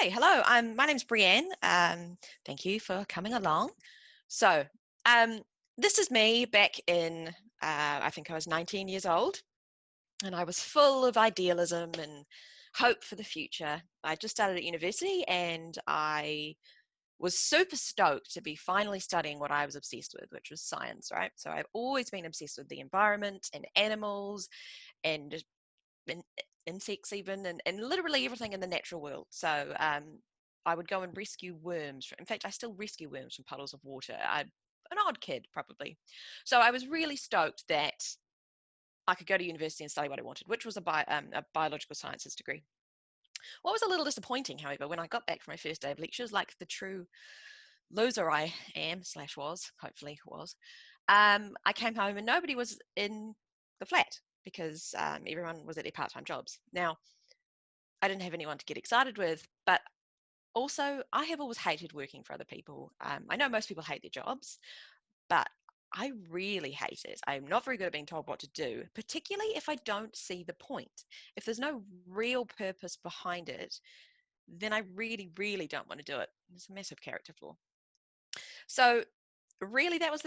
Okay, hello. My name's Brianne. Thank you for coming along. So, um, this is me back in, I think I was 19 years old, and I was full of idealism and hope for the future. I just started at university, and I was super stoked to be finally studying what I was obsessed with, which was science, right? So I've always been obsessed with the environment and animals and in, insects even, and literally everything in the natural world. So I would go and rescue worms. In fact, I still rescue worms from puddles of water. I'm an odd kid, probably. So I was really stoked that I could go to university and study what I wanted, which was a biological sciences degree. What was a little disappointing, however, when I got back from my first day of lectures, like the true loser I am, slash was, hopefully was, I came home and nobody was in the flat because everyone was at their part-time jobs. Now, I didn't have anyone to get excited with, but also I have always hated working for other people. I know most people hate their jobs, but I really hate it. I'm not very good at being told what to do, particularly if I don't see the point. If there's no real purpose behind it, then I really, really don't want to do it. It's a massive character flaw. So really that was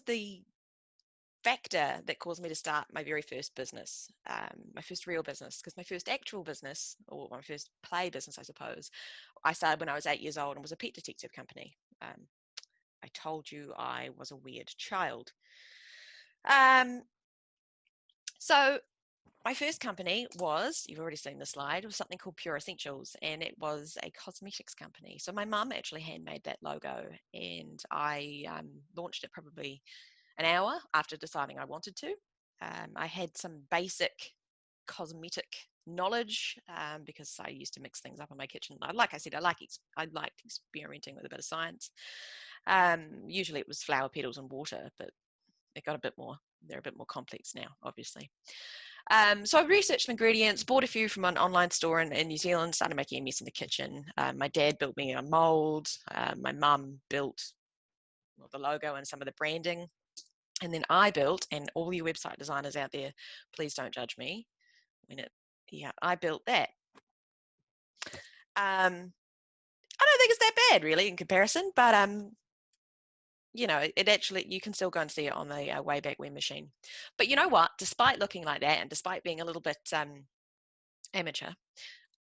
the factor that caused me to start my very first business, my first real business, because my first actual business, or my first play business, I suppose, I started when I was 8 years old and was a pet detective company. I told you I was a weird child. Um, so my first company was, you've already seen the slide, was something called Pure Essentials, and it was a cosmetics company. So my mum actually handmade that logo, and I launched it probably an hour after deciding I wanted to. I had some basic cosmetic knowledge because I used to mix things up in my kitchen. Like I said, I liked experimenting with a bit of science. Usually it was flower petals and water, but it got a bit more. They're a bit more complex now, obviously. So I researched some ingredients, bought a few from an online store in New Zealand, started making a mess in the kitchen. My dad built me a mold. My mum built the logo and some of the branding. And then I built, and all you website designers out there, please don't judge me I built that. I don't think it's that bad really in comparison, but it actually, you can still go and see it on the Wayback Web Machine. But you know what? Despite looking like that, and despite being a little bit amateur,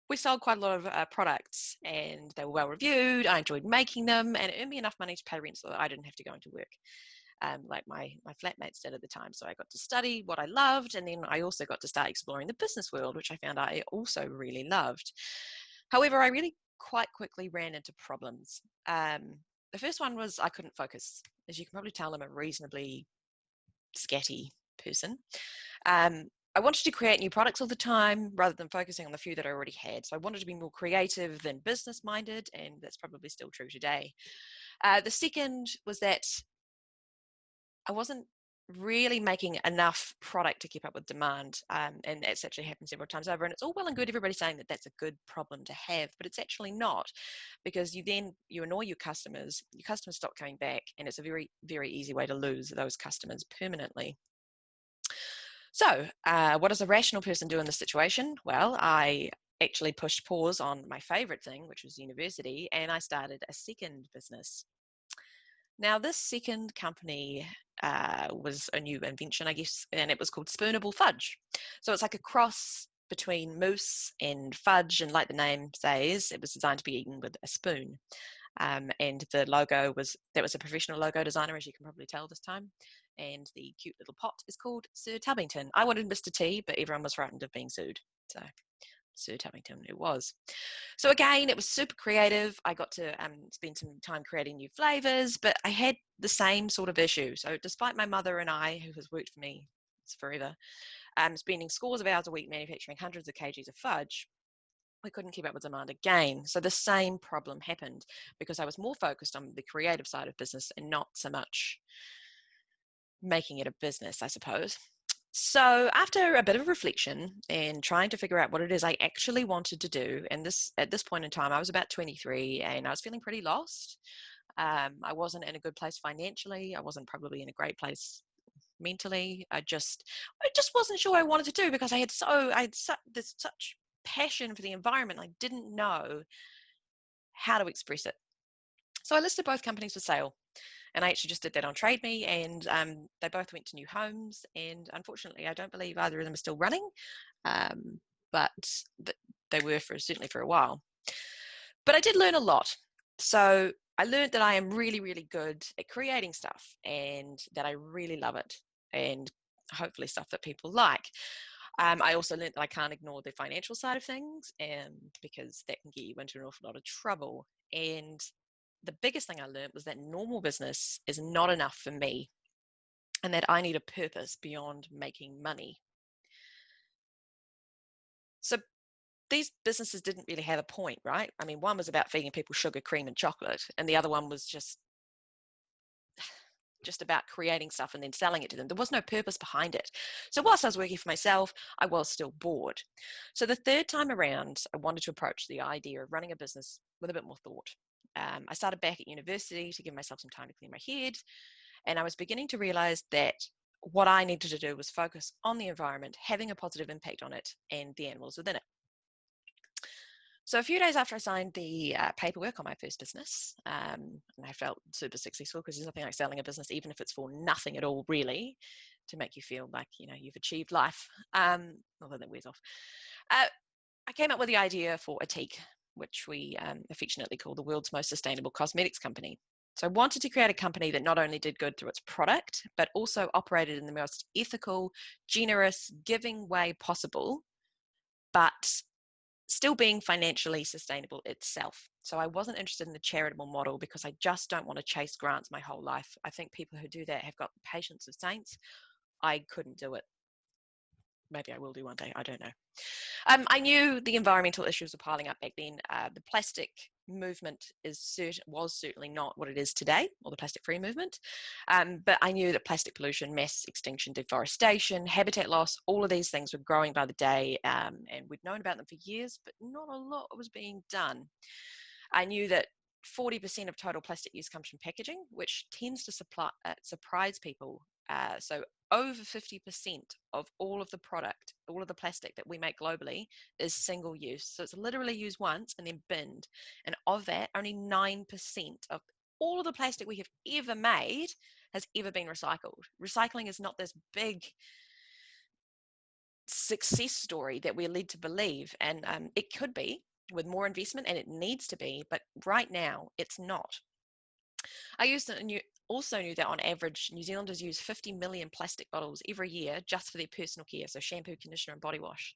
we sold quite a lot of products, and they were well reviewed. I enjoyed making them, and it earned me enough money to pay rent so that I didn't have to go into work. Like my flatmates did at the time. So I got to study what I loved, and then I also got to start exploring the business world, which I found I also really loved. However, I really quite quickly ran into problems. The first one was I couldn't focus. As you can probably tell, I'm a reasonably scatty person. I wanted to create new products all the time rather than focusing on the few that I already had. So I wanted to be more creative than business minded, and that's probably still true today. The second was that I wasn't really making enough product to keep up with demand. And that's actually happened several times over. And it's all well and good, everybody saying that that's a good problem to have, but it's actually not, because you annoy your customers stop coming back, and it's a very, very easy way to lose those customers permanently. So what does a rational person do in this situation? Well, I actually pushed pause on my favorite thing, which was university, and I started a second business. Now, this second company was a new invention, I guess, and it was called Spoonable Fudge. So it's like a cross between mousse and fudge, and like the name says, it was designed to be eaten with a spoon. And the logo was a professional logo designer, as you can probably tell this time. And the cute little pot is called Sir Tubbington. I wanted Mr. T, but everyone was frightened of being sued. So Sir Tubbington it was. So again, it was super creative. I got to spend some time creating new flavors, but I had the same sort of issue. So despite my mother and I, who has worked for me forever, spending scores of hours a week manufacturing hundreds of kgs of fudge, we couldn't keep up with demand again. So the same problem happened because I was more focused on the creative side of business and not so much making it a business, I suppose. So after a bit of reflection and trying to figure out what it is I actually wanted to do, and at this point in time, I was about 23 and I was feeling pretty lost. I wasn't in a good place financially. I wasn't probably in a great place mentally. I just wasn't sure what I wanted to do, because I had such passion for the environment. I didn't know how to express it. So I listed both companies for sale. And I actually just did that on Trade Me, and they both went to new homes. And unfortunately, I don't believe either of them are still running, but they were certainly for a while. But I did learn a lot. So I learned that I am really, really good at creating stuff, and that I really love it, and hopefully stuff that people like. I also learned that I can't ignore the financial side of things, because that can get you into an awful lot of trouble. And the biggest thing I learned was that normal business is not enough for me, and that I need a purpose beyond making money. So these businesses didn't really have a point, right? I mean, one was about feeding people sugar, cream, and chocolate, and the other one was just about creating stuff and then selling it to them. There was no purpose behind it. So whilst I was working for myself, I was still bored. So the third time around, I wanted to approach the idea of running a business with a bit more thought. I started back at university to give myself some time to clear my head. And I was beginning to realize that what I needed to do was focus on the environment, having a positive impact on it and the animals within it. So a few days after I signed the paperwork on my first business, and I felt super successful, because there's nothing like selling a business, even if it's for nothing at all, really, to make you feel like, you've achieved life. Although that wears off. I came up with the idea for Ethique, which we affectionately call the world's most sustainable cosmetics company. So I wanted to create a company that not only did good through its product, but also operated in the most ethical, generous, giving way possible, but still being financially sustainable itself. So I wasn't interested in the charitable model, because I just don't want to chase grants my whole life. I think people who do that have got the patience of saints. I couldn't do it. Maybe I will do one day. I don't know. I knew the environmental issues were piling up back then. The plastic movement was certainly not what it is today, or the plastic-free movement. But I knew that plastic pollution, mass extinction, deforestation, habitat loss, all of these things were growing by the day, and we'd known about them for years, but not a lot was being done. I knew that 40% of total plastic use comes from packaging, which tends to surprise people. So over 50% of all of the product, all of the plastic that we make globally is single use. So it's literally used once and then binned. And of that, only 9% of all of the plastic we have ever made has ever been recycled. Recycling is not this big success story that we're led to believe. And it could be with more investment, and it needs to be, but right now it's not. I also knew that on average, New Zealanders use 50 million plastic bottles every year just for their personal care, so shampoo, conditioner, and body wash.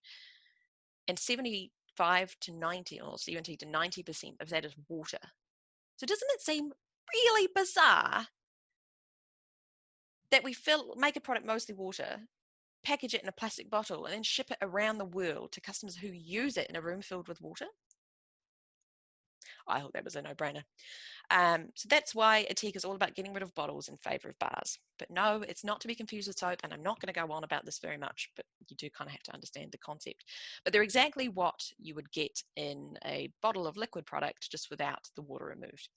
And 75 to 90, or 70 to 90% of that is water. So doesn't it seem really bizarre that we make a product mostly water, package it in a plastic bottle, and then ship it around the world to customers who use it in a room filled with water? I thought that was a no-brainer. So that's why Ethique is all about getting rid of bottles in favour of bars. But no, it's not to be confused with soap, and I'm not going to go on about this very much, but you do kind of have to understand the concept. But they're exactly what you would get in a bottle of liquid product, just without the water removed.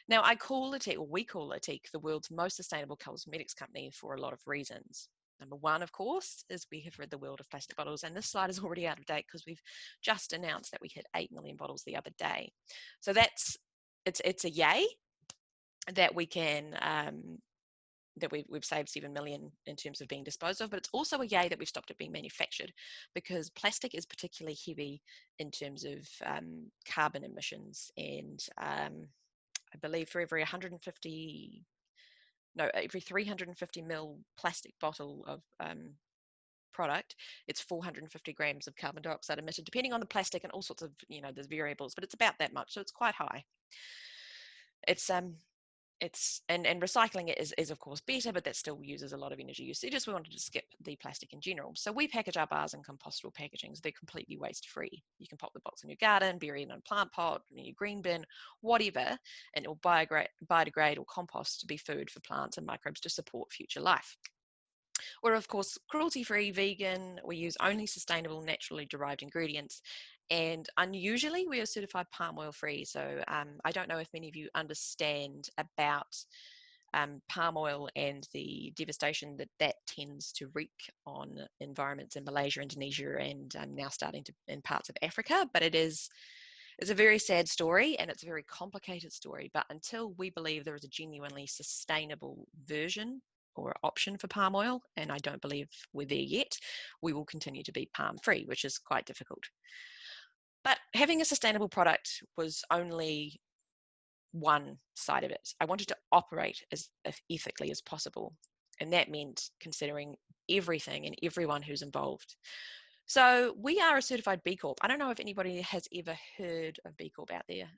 Now, we call Ethique the world's most sustainable cosmetics company for a lot of reasons. Number one, of course, is we have rid the world of plastic bottles, and this slide is already out of date because we've just announced that we hit 8 million bottles the other day. So it's a yay that we can that we've saved 7 million in terms of being disposed of, but it's also a yay that we've stopped it being manufactured, because plastic is particularly heavy in terms of carbon emissions, and I believe for every 350 mil plastic bottle of product, it's 450 grams of carbon dioxide emitted, depending on the plastic and all sorts of, there's variables, but it's about that much. So it's quite high. And recycling it is of course better, but that still uses a lot of energy usage. We wanted to skip the plastic in general. So we package our bars in compostable packagings. They're completely waste free. You can pop the box in your garden, bury it in a plant pot, in your green bin, whatever, and it will biodegrade or compost to be food for plants and microbes to support future life. We're of course cruelty-free, vegan. We use only sustainable, naturally derived ingredients, and unusually we are certified palm oil free. So I don't know if many of you understand about palm oil and the devastation that tends to wreak on environments in Malaysia, Indonesia, and now starting to in parts of Africa. But it is It's a very sad story, and it's a very complicated story, but until we believe there is a genuinely sustainable version or option for palm oil, and I don't believe we're there yet, we will continue to be palm free, which is quite difficult. But having a sustainable product was only one side of it. I wanted to operate as ethically as possible, and that meant considering everything and everyone who's involved. So we are a certified B Corp. I don't know if anybody has ever heard of B Corp out there.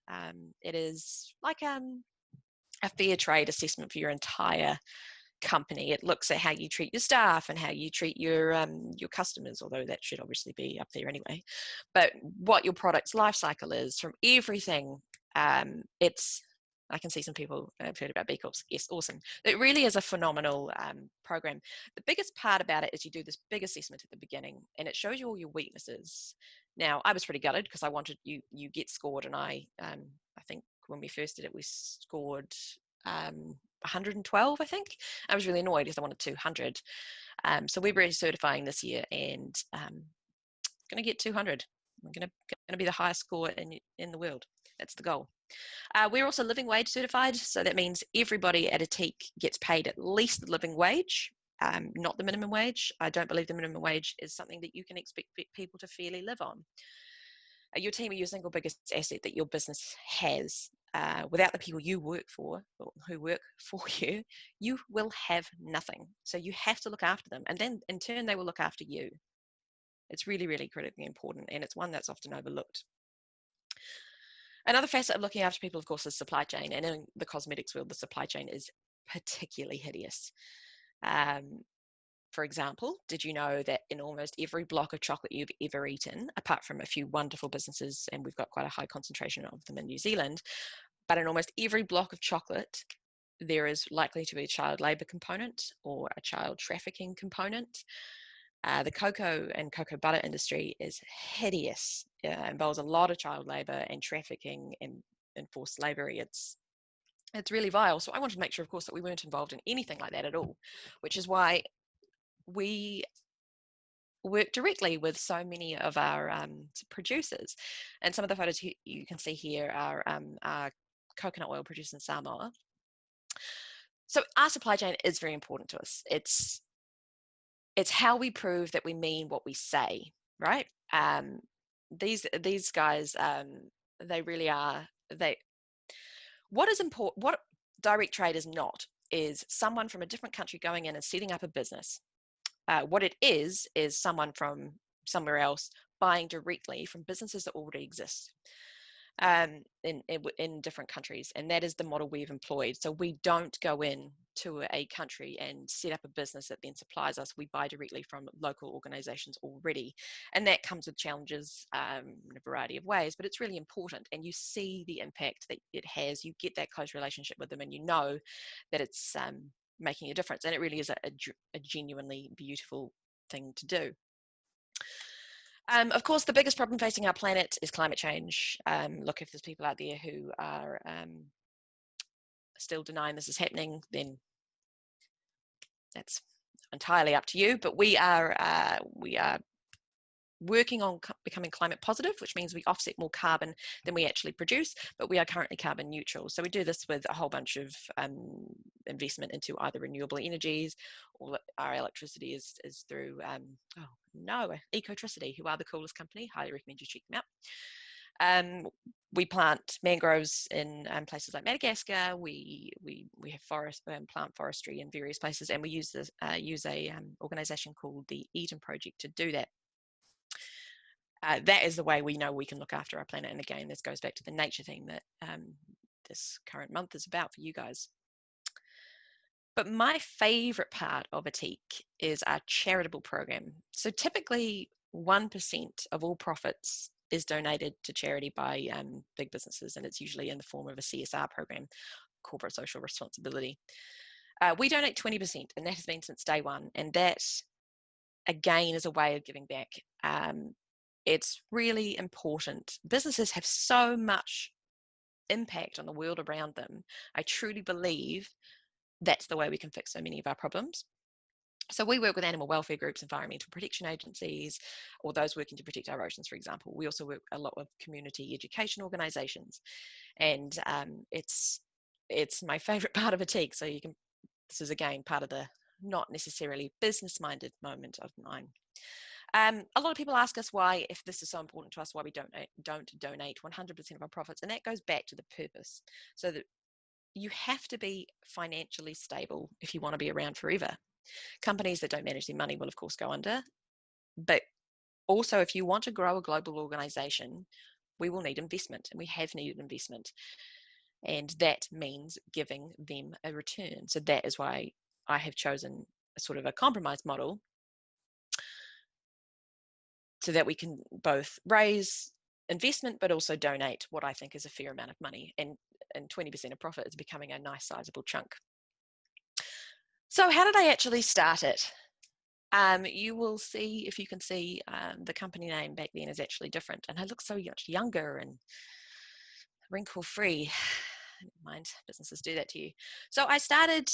It is like a fair trade assessment for your entire company. It looks at how you treat your staff and how you treat your customers, although that should obviously be up there anyway. But what your product's life cycle is, from everything. It's I can see some people have heard about B Corps. Yes, awesome. It really is a phenomenal program. The biggest part about it is you do this big assessment at the beginning, and it shows you all your weaknesses. Now, I was pretty gutted because I wanted you get scored, and I think when we first did it, we scored 112, I think. I was really annoyed because I wanted 200. So we're recertifying this year, and going to get 200. I'm going to be the highest score in the world. That's the goal. We're also living wage certified, so that means everybody at Ethique gets paid at least the living wage, not the minimum wage. I don't believe the minimum wage is something that you can expect people to fairly live on. Your team are your single biggest asset that your business has. Without the people you work for, or who work for you, you will have nothing. So you have to look after them, and then in turn they will look after you. It's really, really critically important, and it's one that's often overlooked. Another facet of looking after people, of course, is supply chain. And in the cosmetics world, the supply chain is particularly hideous. For example, did you know that in almost every block of chocolate you've ever eaten, apart from a few wonderful businesses, and we've got quite a high concentration of them in New Zealand, but in almost every block of chocolate, there is likely to be a child labour component or a child trafficking component. The cocoa and cocoa butter industry is hideous. It involves a lot of child labour and trafficking and forced slavery. It's really vile. So I wanted to make sure, of course, that we weren't involved in anything like that at all, which is why we work directly with so many of our producers. And some of the photos you can see here are coconut oil produced in Samoa. So our supply chain is very important to us. It's how we prove that we mean what we say, right? These guys, they really are. What is important? What direct trade is not is someone from a different country going in and setting up a business. What it is someone from somewhere else buying directly from businesses that already exist in different countries, and that is the model we've employed. So we don't go in to a country and set up a business that then supplies us. We buy directly from local organizations already, and that comes with challenges in a variety of ways, but it's really important, and you see the impact that it has. You get that close relationship with them, and you know that it's making a difference, and it really is a genuinely beautiful thing to do. Of course, the biggest problem facing our planet is climate change. Look, if there's people out there who are still denying this is happening, then that's entirely up to you. But we are working on becoming climate positive, which means we offset more carbon than we actually produce, but we are currently carbon neutral. So we do this with a whole bunch of investment into either renewable energies, or our electricity is through Ecotricity, who are the coolest company. Highly recommend you check them out. We plant mangroves in places like Madagascar. We have plant forestry in various places, and we use a organization called the Eden Project to do that. That is the way we know we can look after our planet. And again, this goes back to the nature theme that this current month is about for you guys. But my favorite part of Ethique is our charitable program. So typically 1% of all profits is donated to charity by big businesses, and it's usually in the form of a CSR program, corporate social responsibility. We donate 20%, and that has been since day one. And that, again, is a way of giving back. It's really important. Businesses have so much impact on the world around them. I truly believe that's the way we can fix so many of our problems. So we work with animal welfare groups, environmental protection agencies, or those working to protect our oceans, for example. We also work a lot with community education organisations, and it's my favourite part of Ethique. So this is again part of the not necessarily business-minded moment of mine. A lot of people ask us why, if this is so important to us, why we don't donate 100% of our profits, and that goes back to the purpose. So that you have to be financially stable if you want to be around forever. Companies that don't manage their money will, of course, go under. But also, if you want to grow a global organization, we will need investment, and we have needed investment. And that means giving them a return. So that is why I have chosen a sort of a compromise model, so that we can both raise investment but also donate what I think is a fair amount of money. And 20% of profit is becoming a nice sizable chunk. So how did I actually start it? You will see, if you can see, the company name back then is actually different, and I look so much younger and wrinkle-free. Never mind, businesses do that to you. So I started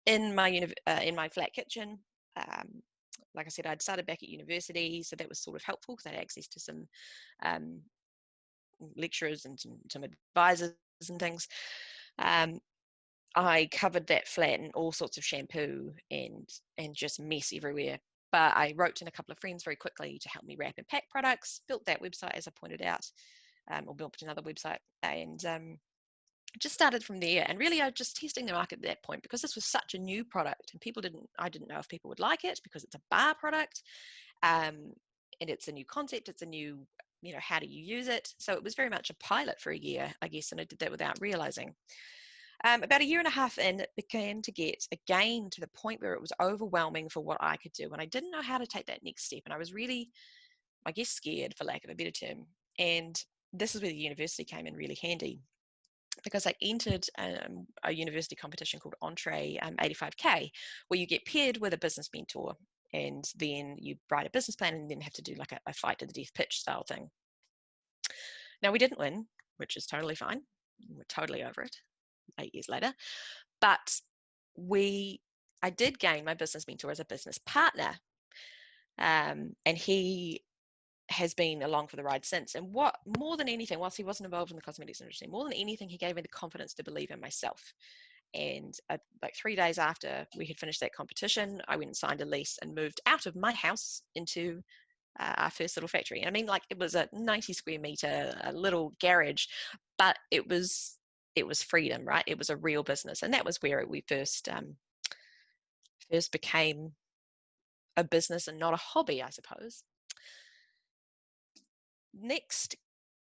in my flat kitchen. Like I said, I'd started back at university, so that was sort of helpful because I had access to some lecturers and some advisors and things. I covered that flat in all sorts of shampoo and just mess everywhere. But I roped in a couple of friends very quickly to help me wrap and pack products, built that website, as I pointed out, or built another website, and just started from there. And really, I was just testing the market at that point, because this was such a new product, and I didn't know if people would like it, because it's a bar product, and it's a new concept, it's a new, how do you use it? So it was very much a pilot for a year, I guess, and I did that without realizing. About a year and a half in, it began to get, again, to the point where it was overwhelming for what I could do. And I didn't know how to take that next step. And I was really, I guess, scared, for lack of a better term. And this is where the university came in really handy, because I entered a university competition called Entree 85K, where you get paired with a business mentor. And then you write a business plan and then have to do like a fight to the death pitch style thing. Now, we didn't win, which is totally fine. We're totally over it 8 years later. But I did gain my business mentor as a business partner. And he has been along for the ride since. And what more than anything, whilst he wasn't involved in the cosmetics industry, more than anything, he gave me the confidence to believe in myself. And like 3 days after we had finished that competition, I went and signed a lease and moved out of my house into our first little factory. I mean, like, it was a 90 square meter, a little garage, but it was freedom, right? It was a real business. And that was where we first became a business and not a hobby, I suppose. Next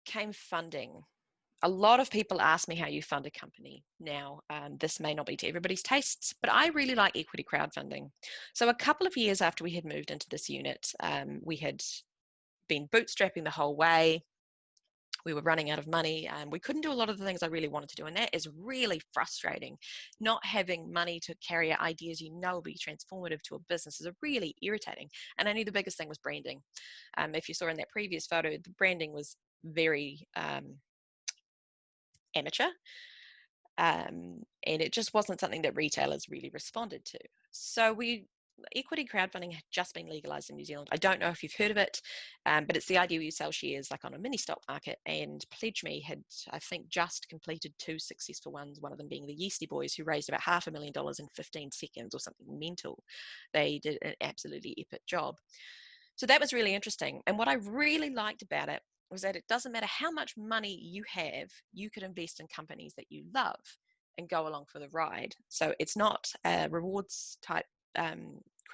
came funding. A lot of people ask me how you fund a company. Now, this may not be to everybody's tastes, but I really like equity crowdfunding. So a couple of years after we had moved into this unit, we had been bootstrapping the whole way. We were running out of money, and we couldn't do a lot of the things I really wanted to do. And that is really frustrating. Not having money to carry out ideas will be transformative to a business is really irritating. And I knew the biggest thing was branding. If you saw in that previous photo, the branding was very amateur. And it just wasn't something that retailers really responded to. So equity crowdfunding had just been legalized in New Zealand. I don't know if you've heard of it, but it's the idea where you sell shares like on a mini stock market. And Pledge Me had, I think, just completed 2 successful ones, one of them being the Yeasty Boys, who raised about $500,000 in 15 seconds or something mental. They did an absolutely epic job. So that was really interesting. And what I really liked about it was that it doesn't matter how much money you have, you could invest in companies that you love and go along for the ride. So it's not a rewards type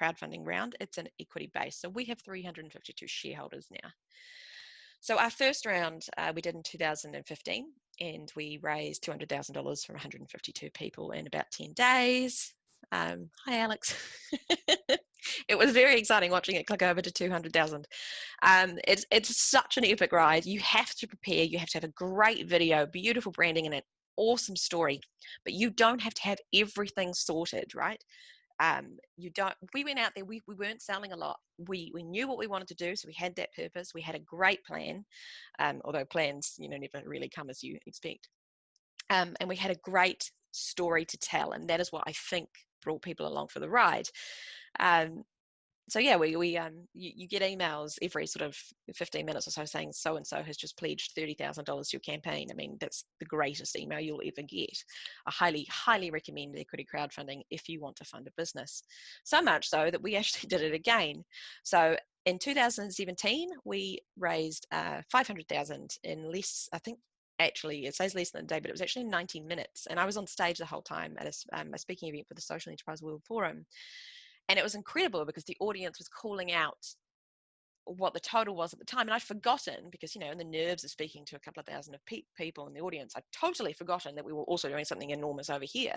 crowdfunding round, it's an equity base. So we have 352 shareholders now. So our first round we did in 2015, and we raised $200,000 from 152 people in about 10 days. Hi, Alex. It was very exciting watching it click over to 200,000. It's such an epic ride. You have to prepare. You have to have a great video, beautiful branding, and an awesome story. But you don't have to have everything sorted, right? We went out there, we weren't selling a lot. We knew what we wanted to do, so we had that purpose. We had a great plan, although plans, never really come as you expect. And we had a great story to tell, and that is what I think brought people along for the ride. So yeah, you get emails every sort of 15 minutes or so saying so and so has just pledged $30,000 to your campaign. I mean, that's the greatest email you'll ever get. I highly recommend equity crowdfunding if you want to fund a business. So much so that we actually did it again. So in 2017, we raised 500,000 in less, I think. Actually, it says less than a day, but it was actually 19 minutes. And I was on stage the whole time at a speaking event for the Social Enterprise World Forum. And it was incredible because the audience was calling out what the total was at the time. And I'd forgotten because, in the nerves of speaking to a couple of thousand of people in the audience, I'd totally forgotten that we were also doing something enormous over here.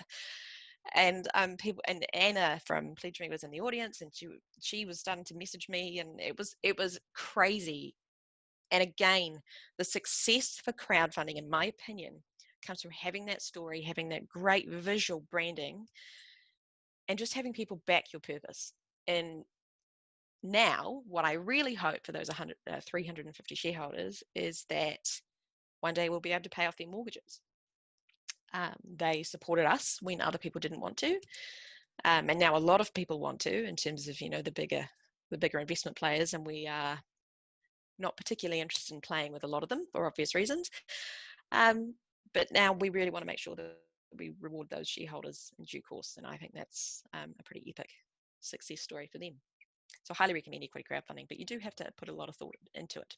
And Anna from Pledge Me was in the audience, and she was starting to message me, and it was crazy. And again, the success for crowdfunding, in my opinion, comes from having that story, having that great visual branding, and just having people back your purpose. And now, what I really hope for those 350 shareholders is that one day we'll be able to pay off their mortgages. They supported us when other people didn't want to, and now a lot of people want to, in terms of the bigger investment players, and we are not particularly interested in playing with a lot of them for obvious reasons. But now we really want to make sure that we reward those shareholders in due course, and I think that's a pretty epic success story for them. So I highly recommend equity crowdfunding, but you do have to put a lot of thought into it.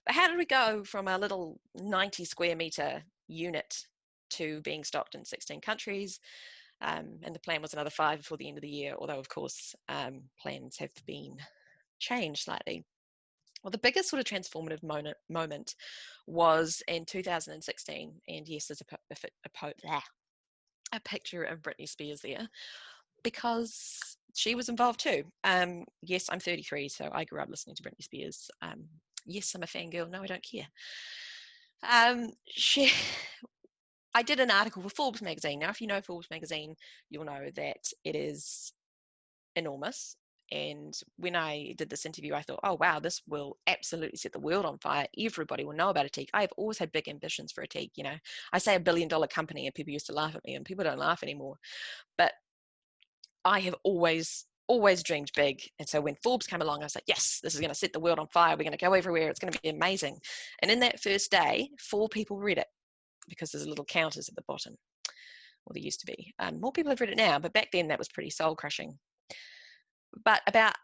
But how did we go from a little 90 square meter unit to being stocked in 16 countries? And the plan was another 5 before the end of the year, although of course plans have been changed slightly. Well, the biggest sort of transformative moment was in 2016, and yes, there's a picture of Britney Spears there, because she was involved too. Yes, I'm 33, so I grew up listening to Britney Spears. Yes, I'm a fangirl. No, I don't care. I did an article for Forbes magazine. Now, if you know Forbes magazine, you'll know that it is enormous. And when I did this interview, I thought, oh, wow, this will absolutely set the world on fire. Everybody will know about Ethique. I've always had big ambitions for Ethique. I say $1 billion company, and people used to laugh at me, and people don't laugh anymore. But I have always dreamed big. And so when Forbes came along, I was like, yes, this is going to set the world on fire. We're going to go everywhere. It's going to be amazing. And in that first day, 4 people read it, because there's little counters at the bottom. Well, there used to be. More people have read it now, but back then that was pretty soul crushing. But about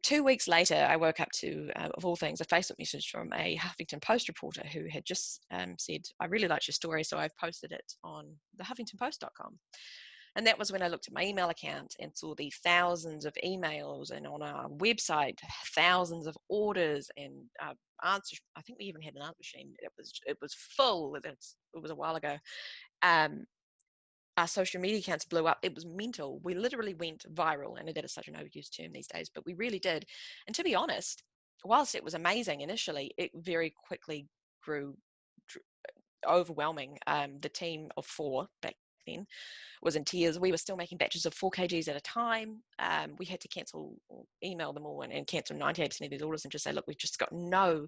2 weeks later, I woke up to, of all things, a Facebook message from a Huffington Post reporter who had just said, I really liked your story, so I've posted it on the HuffingtonPost.com. And that was when I looked at my email account and saw the thousands of emails, and on our website, thousands of orders and answers. I think we even had an answer machine. It was full. It was a while ago. Our social media accounts blew up. It was mental. We literally went viral. I know that is such an overused term these days, but we really did. And to be honest, whilst it was amazing initially, it very quickly grew overwhelming. The team of 4 back then was in tears. We were still making batches of 4 kgs at a time. We had to cancel or email them all and cancel 98% of these orders and just say, look, we've just got no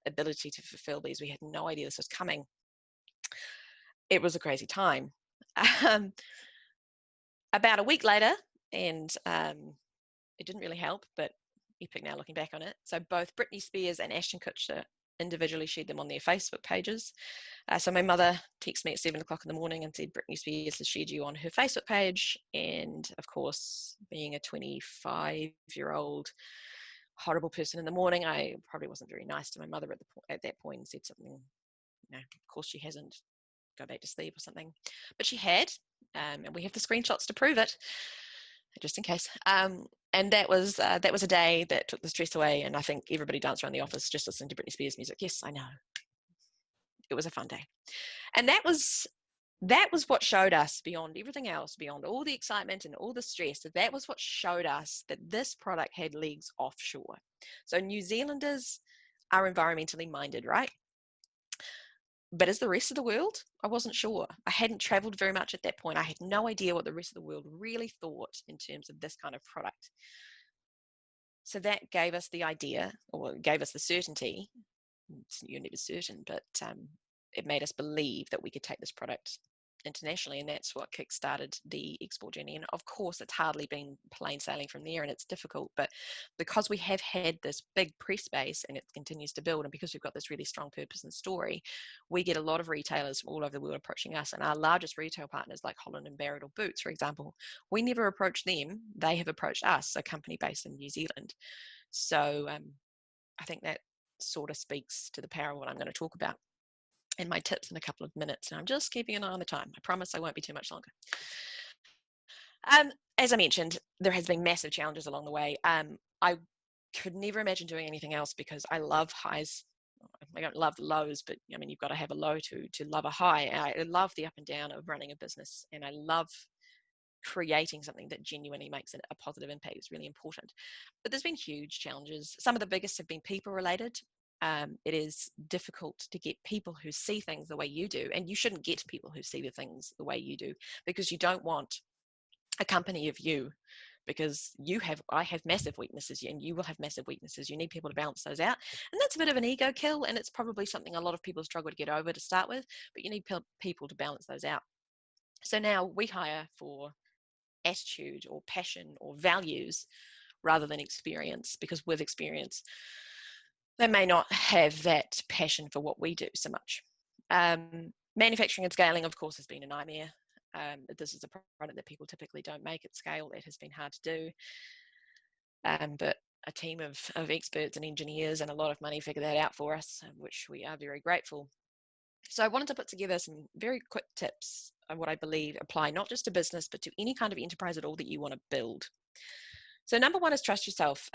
ability to fulfill these. We had no idea this was coming. It was a crazy time. About a week later, and it didn't really help, but epic now looking back on it. So both Britney Spears and Ashton Kutcher individually shared them on their Facebook pages. So my mother texted me at 7 o'clock in the morning and said, Britney Spears has shared you on her Facebook page. And of course, being a 25-year-old horrible person in the morning, I probably wasn't very nice to my mother at that point and said something, of course she hasn't, go back to sleep or something. But she had, and we have the screenshots to prove it, just in case. And that was a day that took the stress away, and I think everybody danced around the office just listening to Britney Spears music. Yes, I know. It was a fun day. And that was what showed us, beyond everything else, beyond all the excitement and all the stress, that was what showed us that this product had legs offshore. So New Zealanders are environmentally minded, right? But as the rest of the world, I wasn't sure. I hadn't traveled very much at that point. I had no idea what the rest of the world really thought in terms of this kind of product. So that gave us the idea, or gave us the certainty. You're never certain, but it made us believe that we could take this product internationally, and that's what kick-started the export journey. And of course, it's hardly been plain sailing from there, and it's difficult, but because we have had this big press base and it continues to build, and because we've got this really strong purpose and story, we get a lot of retailers from all over the world approaching us. And our largest retail partners, like Holland and Barrett or Boots, for example, we never approach them, they have approached us, a company based in New Zealand. So I think that sort of speaks to the power of what I'm going to talk about and my tips in a couple of minutes. And I'm just keeping an eye on the time. I promise I won't be too much longer. As I mentioned, there has been massive challenges along the way. I could never imagine doing anything else because I love highs. I don't love the lows, but I mean, you've got to have a low to love a high. I love the up and down of running a business, and I love creating something that genuinely makes a positive impact. Is really important. But there's been huge challenges. Some of the biggest have been people related. It is difficult to get people who see things the way you do, and you shouldn't get people who see the things the way you do, because you don't want a company of you, because I have massive weaknesses and you will have massive weaknesses. You need people to balance those out, and that's a bit of an ego kill, and it's probably something a lot of people struggle to get over to start with, but you need people to balance those out. So now we hire for attitude or passion or values rather than experience, because with experience they may not have that passion for what we do so much. Manufacturing and scaling, of course, has been a nightmare. This is a product that people typically don't make at scale. That has been hard to do. But a team of experts and engineers and a lot of money figured that out for us, which we are very grateful. So I wanted to put together some very quick tips of what I believe apply not just to business, but to any kind of enterprise at all that you want to build. So number one is trust yourself.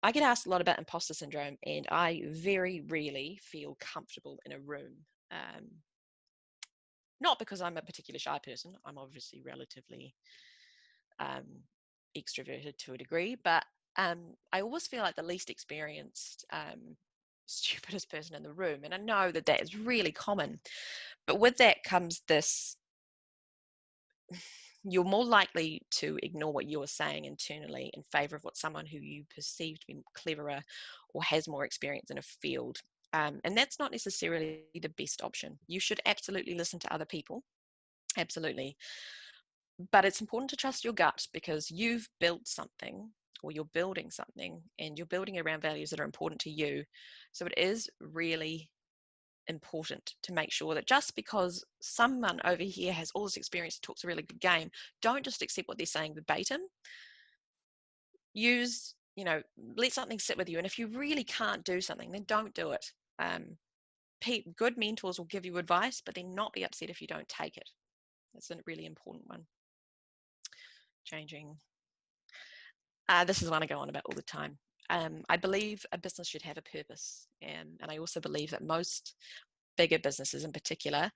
I get asked a lot about imposter syndrome, and I very rarely feel comfortable in a room. Not because I'm a particularly shy person. I'm obviously relatively extroverted to a degree, but I always feel like the least experienced, stupidest person in the room. And I know that that is really common, but with that comes this: you're more likely to ignore what you're saying internally in favor of what someone who you perceive to be cleverer or has more experience in a field. And that's not necessarily the best option. You should absolutely listen to other people, absolutely. But it's important to trust your gut, because you've built something, or you're building something, and you're building around values that are important to you. So it is really important to make sure that just because someone over here has all this experience and talks a really good game, don't just accept what they're saying verbatim. Let something sit with you, and if you really can't do something, then don't do it. Good mentors will give you advice, but then not be upset if you don't take it. That's a really important one. This is one I go on about all the time. I believe a business should have a purpose, and I also believe that most bigger businesses in particular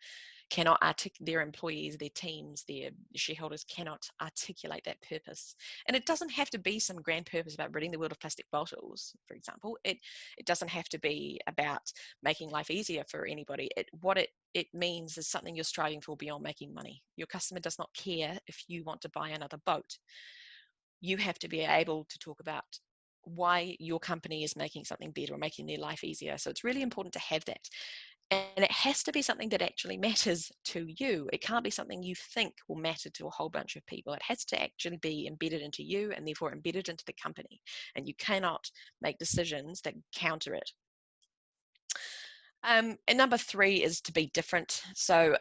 cannot their employees, their teams, their shareholders cannot articulate that purpose. And it doesn't have to be some grand purpose about ridding the world of plastic bottles, for example. It doesn't have to be about making life easier for anybody. What it means is something you're striving for beyond making money. Your customer does not care if you want to buy another boat. You have to be able to talk about why your company is making something better or making their life easier. So it's really important to have that. And it has to be something that actually matters to you. It can't be something you think will matter to a whole bunch of people. It has to actually be embedded into you, and therefore embedded into the company. And you cannot make decisions that counter it. And number three is to be different. So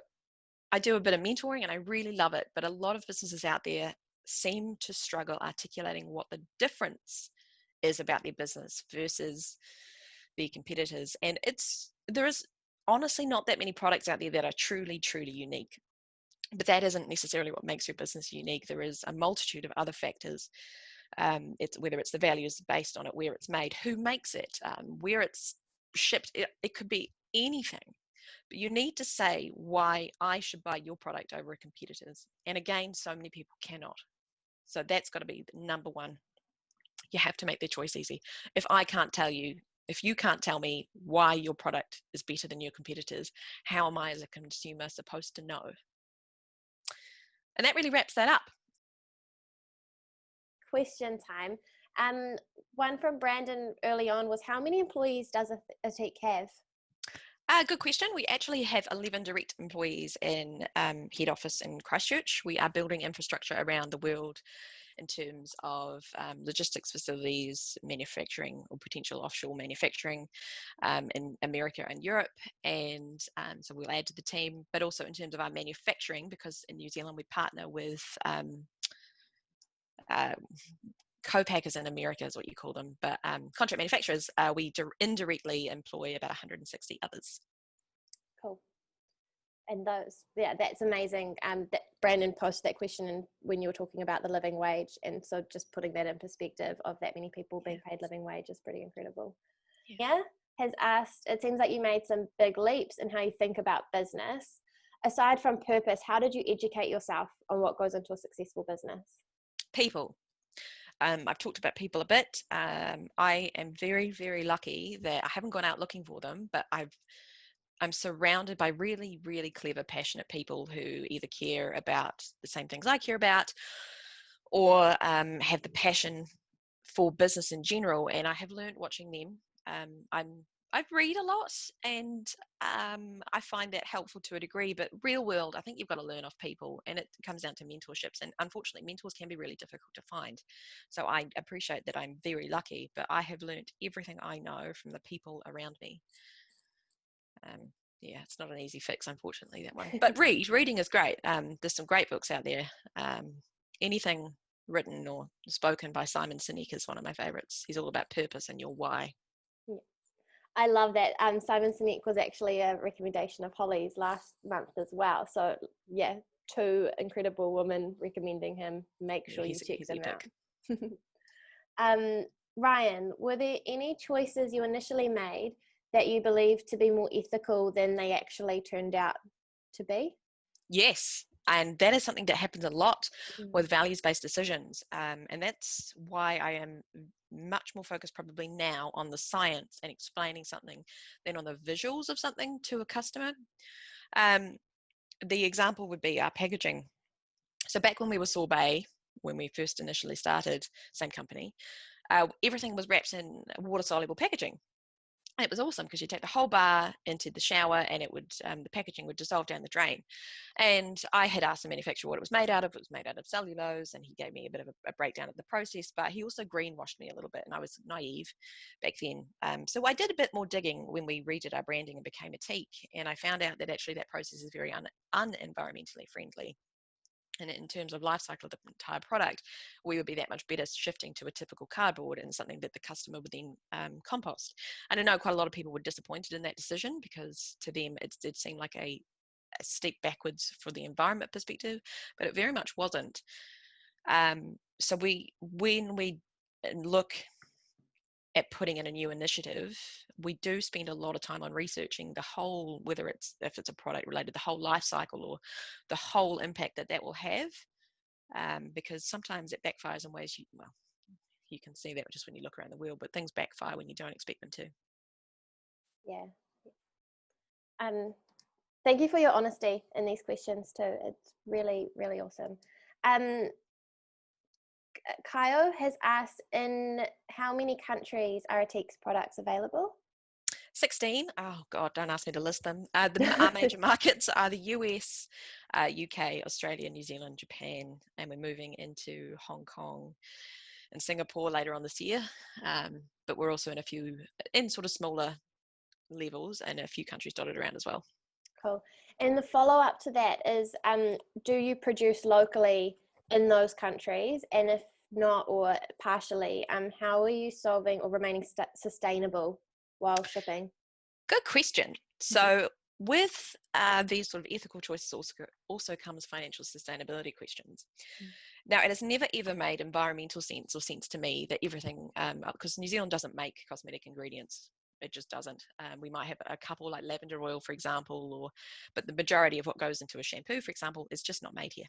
I do a bit of mentoring and I really love it, but a lot of businesses out there seem to struggle articulating what the difference is about their business versus their competitors. And there is honestly not that many products out there that are truly, truly unique. But that isn't necessarily what makes your business unique. There is a multitude of other factors. Whether it's the values based on it, where it's made, who makes it, where it's shipped. It could be anything. But you need to say why I should buy your product over a competitor's. And again, so many people cannot. So that's got to be number one. You have to make the choice easy. If you can't tell me why your product is better than your competitors, how am I as a consumer supposed to know? And that really wraps that up. Question time. One from Brandon early on was, how many employees does Ethique have? Good question. We actually have 11 direct employees in head office in Christchurch. We are building infrastructure around the world in terms of logistics facilities, manufacturing or potential offshore manufacturing in America and Europe. And so we'll add to the team, but also in terms of our manufacturing, because in New Zealand we partner with co-packers in America is what you call them, but contract manufacturers, we indirectly employ about 160 others. Cool. And those, yeah, that's amazing. That Brandon posted that question when you were talking about the living wage, and so just putting that in perspective of that many people being paid living wage is pretty incredible. Yeah, has asked, it seems like you made some big leaps in how you think about business. Aside from purpose, how did you educate yourself on what goes into a successful business? People. I've talked about people a bit. I am very, very lucky that I haven't gone out looking for them, but I'm surrounded by really, really clever, passionate people who either care about the same things I care about or have the passion for business in general. And I have learned watching them. I read a lot, and I find that helpful to a degree, but real world, I think you've got to learn off people, and it comes down to mentorships. And unfortunately, mentors can be really difficult to find. So I appreciate that I'm very lucky, but I have learned everything I know from the people around me. Yeah, it's not an easy fix, unfortunately, that one. But reading is great. There's some great books out there. Anything written or spoken by Simon Sinek is one of my favorites. He's all about purpose and your why. Yeah. I love that. Simon Sinek was actually a recommendation of Holly's last month as well. So yeah, 2 incredible women recommending him. Make sure you check them out. Ryan, were there any choices you initially made that you believed to be more ethical than they actually turned out to be? Yes. And that is something that happens a lot with values-based decisions. And that's why I am much more focused probably now on the science and explaining something than on the visuals of something to a customer. The example would be our packaging. So back when we were Sorbet, when we first initially started, same company, everything was wrapped in water-soluble packaging. And it was awesome because you take the whole bar into the shower and it would the packaging would dissolve down the drain. And I had asked the manufacturer what it was made out of. It was made out of cellulose, and he gave me a bit of a breakdown of the process, but he also greenwashed me a little bit, and I was naive back then. So I did a bit more digging when we redid our branding and became Ethique, and I found out that actually that process is very un-environmentally friendly. And in terms of life cycle of the entire product, we would be that much better shifting to a typical cardboard and something that the customer would then compost. And I know quite a lot of people were disappointed in that decision because to them it did seem like a step backwards for the environment perspective, but it very much wasn't. So when we look at putting in a new initiative, we do spend a lot of time on researching the whole, whether if it's a product related, the whole life cycle or the whole impact that will have, because sometimes it backfires in ways you can see that just when you look around the world, but things backfire when you don't expect them to. Yeah. Thank you for your honesty in these questions too. It's really, really awesome. Kaio has asked, in how many countries are Ethique's products available? 16. Oh God, don't ask me to list them. Our major markets are the US, UK, Australia, New Zealand, Japan, and we're moving into Hong Kong and Singapore later on this year. But we're also in sort of smaller levels and a few countries dotted around as well. Cool. And the follow-up to that is, do you produce locally in those countries? And if not, or partially, how are you solving or remaining sustainable while shipping? Good question. So with these sort of ethical choices also comes financial sustainability questions. Now, it has never ever made environmental sense or sense to me that everything, because New Zealand doesn't make cosmetic ingredients. It just doesn't. We might have a couple like lavender oil, for example, but the majority of what goes into a shampoo, for example, is just not made here.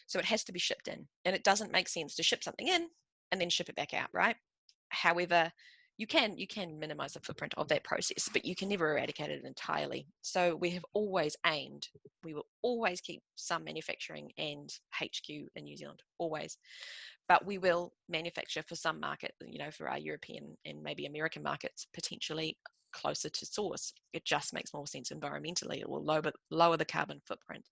So it has to be shipped in, and it doesn't make sense to ship something in and then ship it back out, right? However, you can minimize the footprint of that process, but you can never eradicate it entirely. So we have always aimed, we will always keep some manufacturing and HQ in New Zealand, always. But we will manufacture for some market, for our European and maybe American markets, potentially closer to source. It just makes more sense environmentally. It will lower the carbon footprint.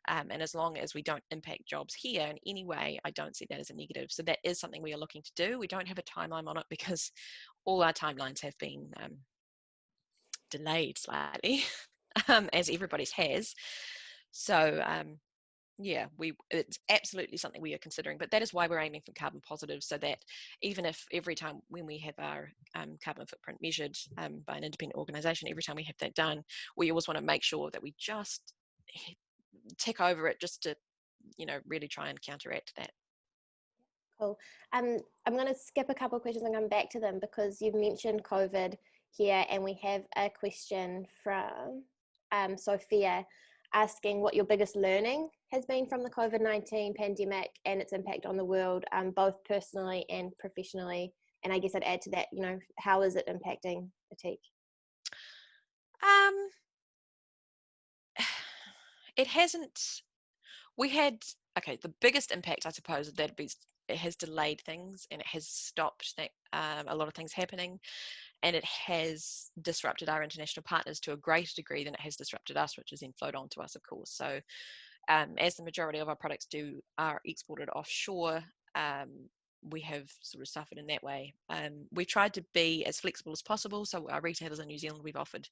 And as long as we don't impact jobs here in any way, I don't see that as a negative. So that is something we are looking to do. We don't have a timeline on it because all our timelines have been delayed slightly, as everybody's has. So yeah, it's absolutely something we are considering, but that is why we're aiming for carbon positive, so that even if every time when we have our carbon footprint measured by an independent organization, every time we have that done, we always want to make sure that we just tick over it just to, really try and counteract that. Cool. I'm going to skip a couple of questions and come back to them because you've mentioned COVID here, and we have a question from Sophia asking what your biggest learning has been from the COVID-19 pandemic and its impact on the world, both personally and professionally. And I guess I'd add to that, how is it impacting Ethique? It hasn't. The biggest impact, I suppose, that it has delayed things, and it has stopped a lot of things happening, and it has disrupted our international partners to a greater degree than it has disrupted us, which has then flowed on to us, of course. So as the majority of our products are exported offshore, we have sort of suffered in that way. We tried to be as flexible as possible. So our retailers in New Zealand, we've offered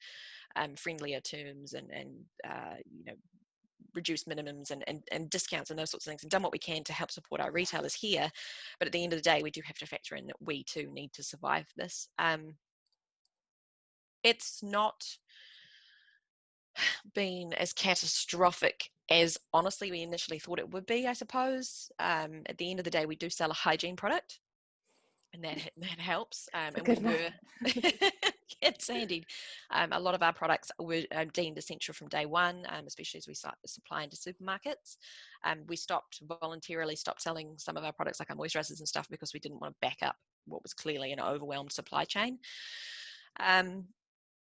friendlier terms and reduced minimums and discounts and those sorts of things, and done what we can to help support our retailers here. But at the end of the day, we do have to factor in that we too need to survive this. It's not been as catastrophic as honestly we initially thought it would be, I suppose. At the end of the day, we do sell a hygiene product, and that helps. And we were it's handy. A lot of our products were deemed essential from day one, especially as we supply into supermarkets. We voluntarily stopped selling some of our products, like our moisturizers and stuff, because we didn't want to back up what was clearly an overwhelmed supply chain.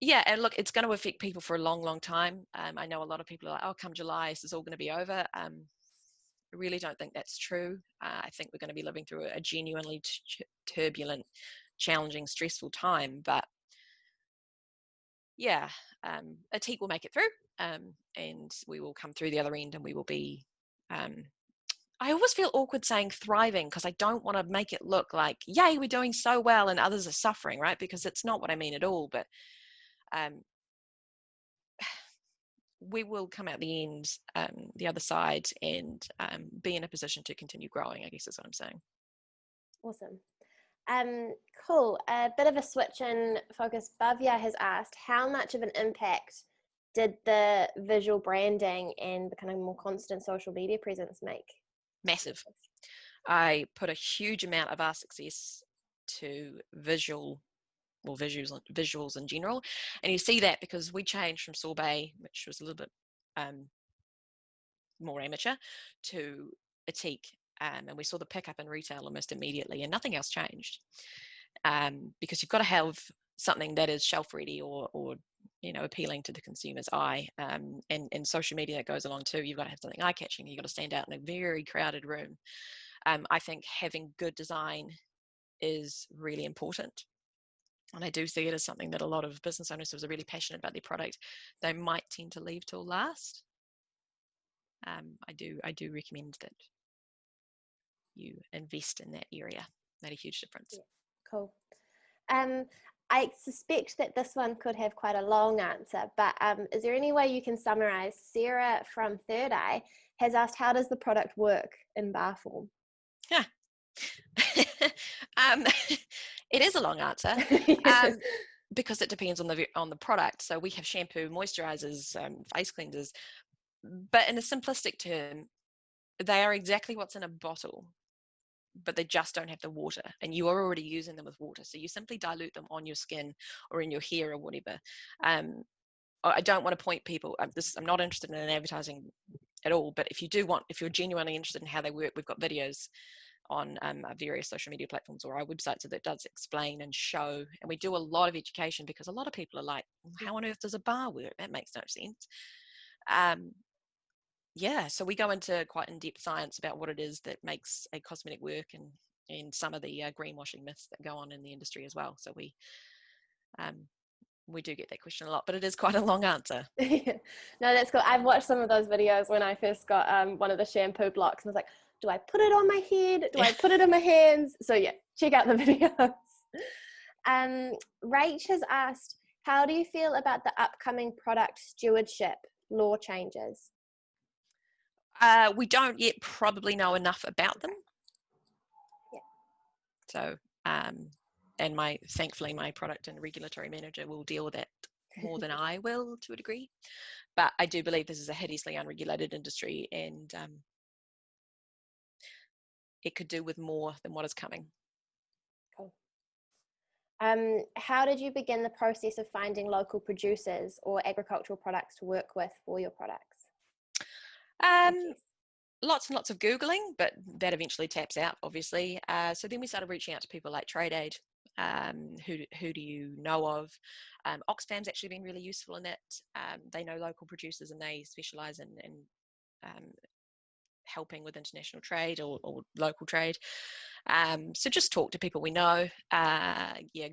Yeah, and look, it's going to affect people for a long, long time. I know a lot of people are like, oh, come July, this is all going to be over. I really don't think that's true. I think we're going to be living through a genuinely turbulent, challenging, stressful time. But yeah, Ethique will make it through, and we will come through the other end, and we will be. I always feel awkward saying thriving, because I don't want to make it look like, yay, we're doing so well and others are suffering, right? Because it's not what I mean at all. But we will come out the end, the other side, and be in a position to continue growing, I guess is what I'm saying. Awesome. Cool. A bit of a switch in focus. Bhavya has asked, how much of an impact did the visual branding and the kind of more constant social media presence make? Massive. I put a huge amount of our success to visuals in general, and you see that because we changed from Sorbet, which was a little bit more amateur, to Ethique, and we saw the pickup in retail almost immediately, and nothing else changed, because you've got to have something that is shelf ready or appealing to the consumer's eye, and social media that goes along too. You've got to have something eye-catching. You've got to stand out in a very crowded room. I think having good design is really important. And I do see it as something that a lot of business owners who are really passionate about their product, they might tend to leave till last. I do recommend that you invest in that area. Made a huge difference. Yeah, cool. I suspect that this one could have quite a long answer, but is there any way you can summarize? Sarah from Third Eye has asked, how does the product work in bar form? Yeah. It is a long answer, because it depends on the product. So we have shampoo, moisturizers, face cleansers, but in a simplistic term, they are exactly what's in a bottle, but they just don't have the water, and you are already using them with water. So you simply dilute them on your skin or in your hair or whatever. I don't want to point people. I'm not interested in advertising at all, but if you're genuinely interested in how they work, we've got videos on our various social media platforms or our website, so that does explain and show. And we do a lot of education, because a lot of people are like, how on earth does a bar work? That makes no sense. So we go into quite in-depth science about what it is that makes a cosmetic work, and some of the greenwashing myths that go on in the industry as well. So we we do get that question a lot, but it is quite a long answer. No, that's cool. I've watched some of those videos when I first got one of the shampoo blocks, and I was like, do I put it on my head? Do I put it in my hands? So yeah, check out the videos. Rach has asked, how do you feel about the upcoming product stewardship law changes? We don't yet probably know enough about them. Yeah. So, and thankfully my product and regulatory manager will deal with that more than I will, to a degree. But I do believe this is a hideously unregulated industry, and it could do with more than what is coming. Cool. How did you begin the process of finding local producers or agricultural products to work with for your products? Lots and lots of Googling, but that eventually taps out, obviously. So then we started reaching out to people like TradeAid. Who do you know of? Oxfam's actually been really useful in that. They know local producers, and they specialise in helping with international trade or local trade. So just talk to people we know.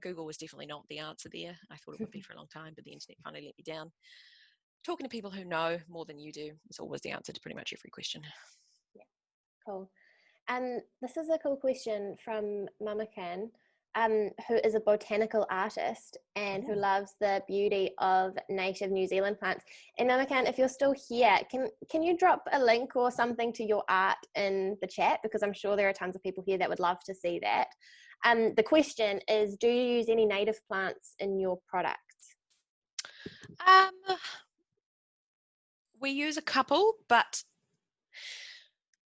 Google was definitely not the answer there. I thought it would be for a long time, but the internet finally let me down. Talking to people who know more than you do is always the answer to pretty much every question. Yeah, cool. This is a cool question from Mama Can, who is a botanical artist and who loves the beauty of native New Zealand plants. And Mama Can, if you're still here, can you drop a link or something to your art in the chat? Because I'm sure there are tons of people here that would love to see that. The question is, do you use any native plants in your products? We use a couple, but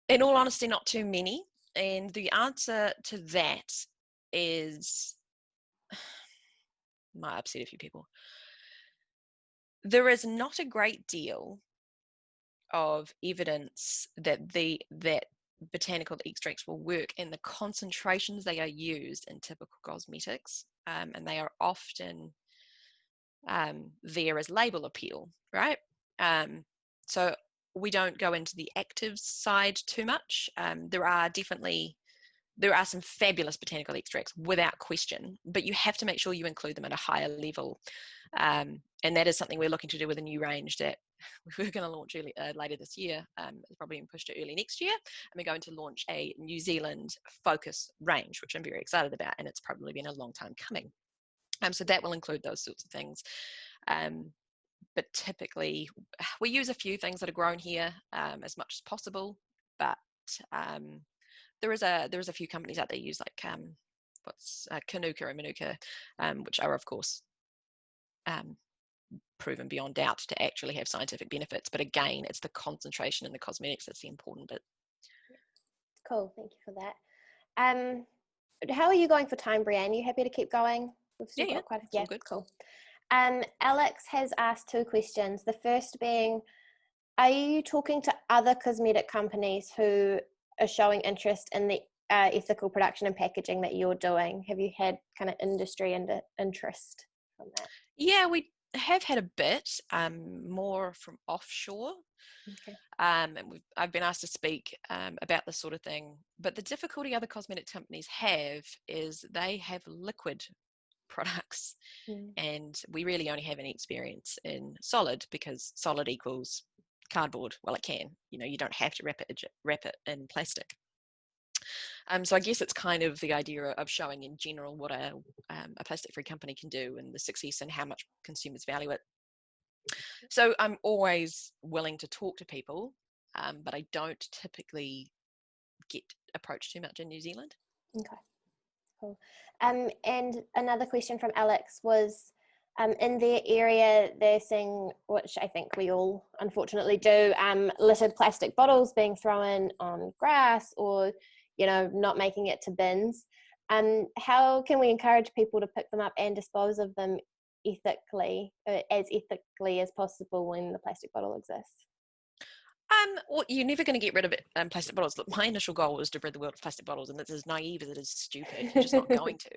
in all honesty, not too many. And the answer to that is, might upset a few people. There is not a great deal of evidence that that botanical extracts will work in the concentrations they are used in typical cosmetics, and they are often there as label appeal, right? So we don't go into the active side too much. There are some fabulous botanical extracts without question, but you have to make sure you include them at a higher level. And that is something we're looking to do with a new range that we're going to launch later this year. It's probably been pushed to early next year. And we're going to launch a New Zealand focus range, which I'm very excited about. And it's probably been a long time coming. So that will include those sorts of things. But typically, we use a few things that are grown here as much as possible. But there is a few companies out there use like Kanuka and Manuka, which are of course proven beyond doubt to actually have scientific benefits. But again, it's the concentration in the cosmetics that's the important bit. Cool, thank you for that. How are you going for time, Brianne? You happy to keep going? We've still got quite a few. Yeah, good. Cool. Alex has asked 2 questions. The first being, are you talking to other cosmetic companies who are showing interest in the ethical production and packaging that you're doing? Have you had kind of industry and interest from that? Yeah, we have had a bit more from offshore. Okay. And I've been asked to speak about this sort of thing. But the difficulty other cosmetic companies have is they have liquid products, and we really only have any experience in solid, because solid equals cardboard. Well, it can, you don't have to wrap it in plastic. So I guess it's kind of the idea of showing in general what a plastic-free company can do and the success and how much consumers value it. So I'm always willing to talk to people, but I don't typically get approached too much in New Zealand. Okay, cool. And another question from Alex was, in their area, they're seeing, which I think we all unfortunately do, littered plastic bottles being thrown on grass or, not making it to bins. How can we encourage people to pick them up and dispose of them as ethically as possible when the plastic bottle exists? Well, you're never going to get rid of it, plastic bottles. Look, my initial goal was to rid the world of plastic bottles, and it's as naive as it is stupid. You're just not going to.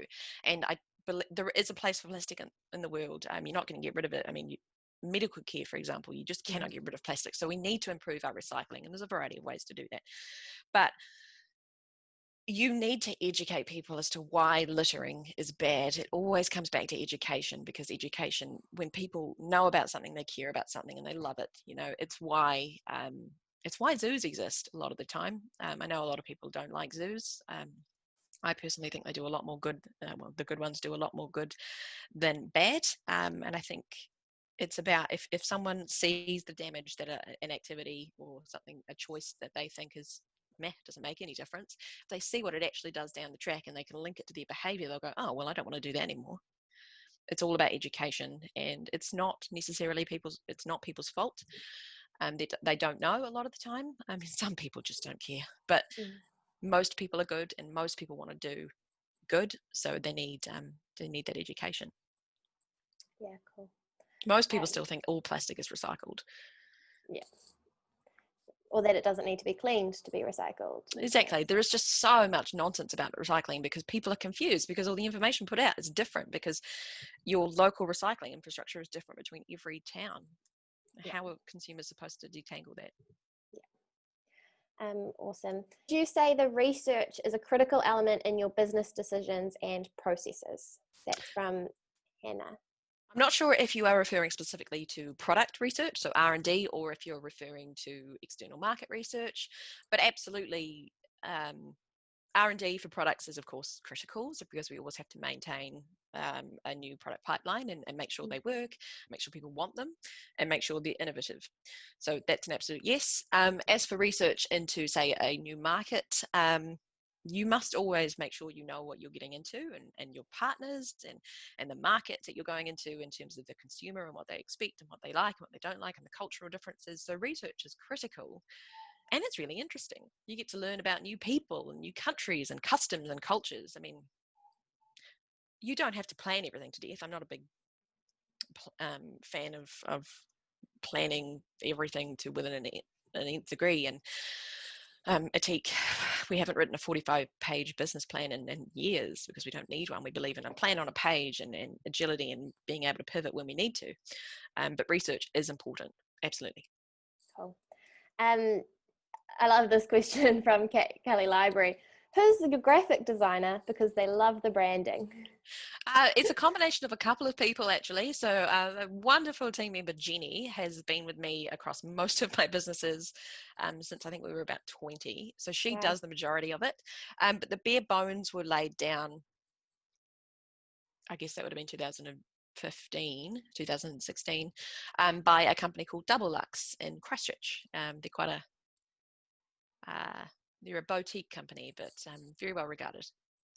And I believe there is a place for plastic in the world. You're not going to get rid of it. I mean, medical care, for example, you just cannot get rid of plastic. So we need to improve our recycling, and there's a variety of ways to do that. But you need to educate people as to why littering is bad. It always comes back to education, because education, when people know about something, they care about something and they love it. You know, it's why zoos exist a lot of the time. I know a lot of people don't like zoos. I personally think they do a lot more good. Well, the good ones do a lot more good than bad. And I think it's about, if someone sees the damage that an activity or something, a choice that they think is doesn't make any difference, if they see what it actually does down the track and they can link it to their behavior, they'll go, oh, well, I don't want to do that anymore. It's all about education, and it's not necessarily people's fault. They don't know a lot of the time. I mean, some people just don't care, but most people are good, and most people want to do good, so they need that education. Yeah, cool. Most people still think all plastic is recycled. Yeah. Or that it doesn't need to be cleaned to be recycled. Exactly. There is just so much nonsense about recycling, because people are confused, because all the information put out is different, because your local recycling infrastructure is different between every town. Yeah. How are consumers supposed to detangle that? Yeah. Awesome. Do you say the research is a critical element in your business decisions and processes? That's from Hannah. I'm not sure if you are referring specifically to product research, so R&D, or if you're referring to external market research, but absolutely, R&D for products is of course critical, so because we always have to maintain a new product pipeline and make sure they work, make sure people want them, and make sure they're innovative. So that's an absolute yes. As for research into, say, a new market, you must always make sure you know what you're getting into, and your partners and the markets that you're going into in terms of the consumer and what they expect and what they like and what they don't like and the cultural differences. So research is critical, and it's really interesting. You get to learn about new people and new countries and customs and cultures. I mean, you don't have to plan everything to death. I'm not a big fan of planning everything to within an nth degree. And Ethique, we haven't written a 45-page business plan in years, because we don't need one. We believe in a plan on a page and agility and being able to pivot when we need to. But research is important, absolutely. Cool. I love this question from Kelly Library. Who's the graphic designer? Because they love the branding. It's a combination of a couple of people, actually. So a wonderful team member, Jenny, has been with me across most of my businesses since I think we were about 20. So she does the majority of it. But the bare bones were laid down, I guess that would have been 2016, by a company called Double Lux in Christchurch. They're a boutique company, but very well regarded,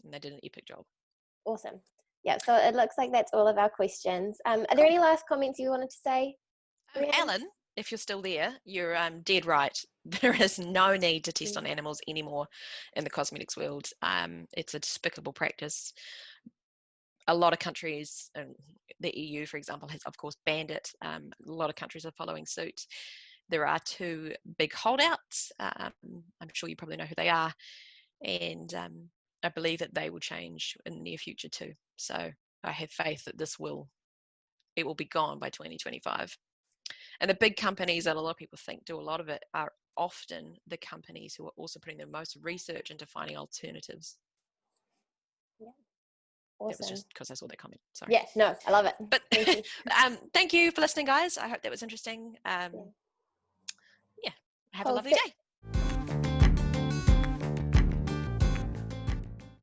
and they did an epic job. Awesome. Yeah, so it looks like that's all of our questions. Are there any last comments you wanted to say, Ellen, if you're still there, you're dead right. There is no need to test on animals anymore in the cosmetics world. It's a despicable practice. A lot of countries, the EU, for example, has of course banned it. A lot of countries are following suit. There are two big holdouts. I'm sure you probably know who they are. And I believe that they will change in the near future too. So I have faith that it will be gone by 2025. And the big companies that a lot of people think do a lot of it are often the companies who are also putting the most research into finding alternatives. Yeah. Awesome. That was just because I saw that comment. Sorry. Yeah, no, I love it. But thank you for listening, guys. I hope that was interesting. Yeah, have a lovely day.